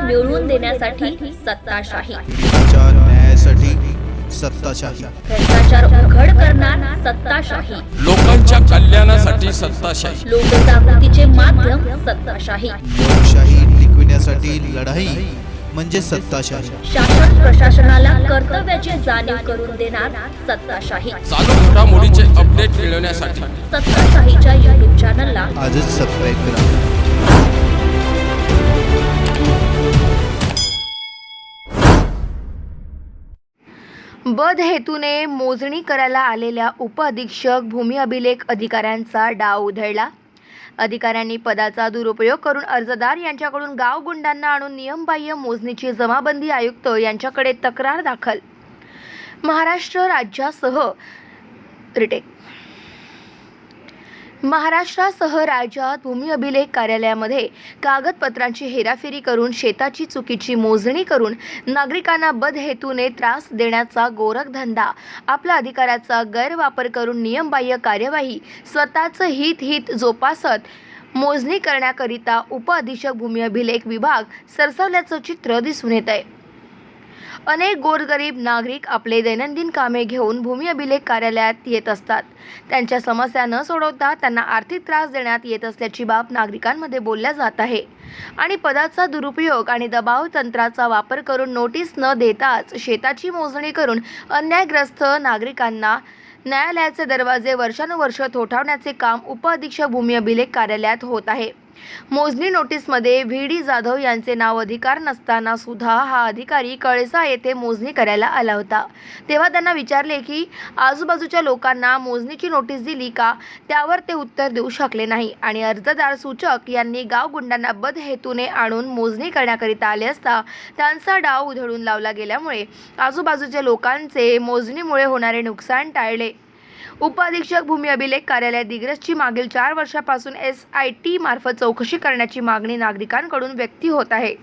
मिळवून देण्यासाठी सत्ताशाही, न्यायासाठी सत्ताशाही, भ्रष्टाचार उघड करणार सत्ताशाही, लोकांच्या कल्याणासाठी सत्ताशाही, लोकजागृतीचे माध्यम सत्ताशाही, लोकशाही टिकविण्यासाठी लढाई म्हणजे सत्ताशाही, शासन प्रशासनाला कर्तव्याची जाणीव करून देणार सत्ताशाही. चालू घडामोडीचे अपडेट मिळवण्यासाठी सत्ताशाहीच्या YouTube चॅनलला आजच सबस्क्राईब करा. बद हेतूने मोजणी करायला आलेल्या उपअधीक्षक भूमी अभिलेख अधिकाऱ्यांचा डाव उधळला. अधिकाऱ्यांनी पदाचा दुरुपयोग करून अर्जदार यांच्याकडून गावगुंडांना आणून नियमबाह्य मोजणीची जमाबंदी आयुक्त यांच्याकडे तक्रार दाखल. महाराष्ट्रासह राज्यात भूमी अभिलेख कार्यालयामध्ये कागदपत्रांची हेराफेरी करून शेताची चुकीची मोजणी करून नागरिकांना बद हेतूने त्रास देण्याचा गोरखधंदा, आपला अधिकाराचा गैरवापर करून नियमबाह्य कार्यवाही, स्वतःचं हित जोपासत मोजणी करण्याकरिता उपअधीक्षक भूमी अभिलेख विभाग सरसावल्याचं चित्र दिसून येत आहे. अनेक गोरगरीब नागरिक आपले दैनंदिन कामे घेऊन भूमी अभिलेख कार्यालयात येत असतात. त्यांच्या समस्या न सोडवता त्यांना आर्थिक त्रास देण्यात येत असल्याची बाब नागरिकांमध्ये बोलल्या जात आहे. आणि पदाचा दुरुपयोग आणि दबाव तंत्राचा वापर करून नोटीस न देताच शेताची मोजणी करून अन्यायग्रस्त नागरिकांना न्यायालयाचे दरवाजे वर्षानुवर्ष ठोठावण्याचे काम उपअधीक्षक भूमी अभिलेख कार्यालयात होत आहे. मोजणी नोटीसमध्ये व्ही.डी. जाधव यांचे नाव अधिकार नसताना सुद्धा हा अधिकारी कळसा येथे मोजणी करायला आला होता. तेव्हा त्यांना विचारले की आजूबाजूच्या लोकांना मोजणीची नोटीस दिली का, त्यावर ते उत्तर देऊ शकले नाही. आणि अर्जदार सूचक यांनी गावगुंडांना बद हेतूने आणून मोजणी करण्याकरिता आले असता त्यांचा डाव उधळून लावला गेल्यामुळे आजूबाजूच्या लोकांचे मोजणीमुळे होणारे नुकसान टाळले. उपअधीक्षक भूमी अभिलेख कार्यालय दिग्रसची मागील 4 वर्षापासून SIT मार्फत चौकशी करण्याची मागणी नागरिकांकडून व्यक्त होत आहे.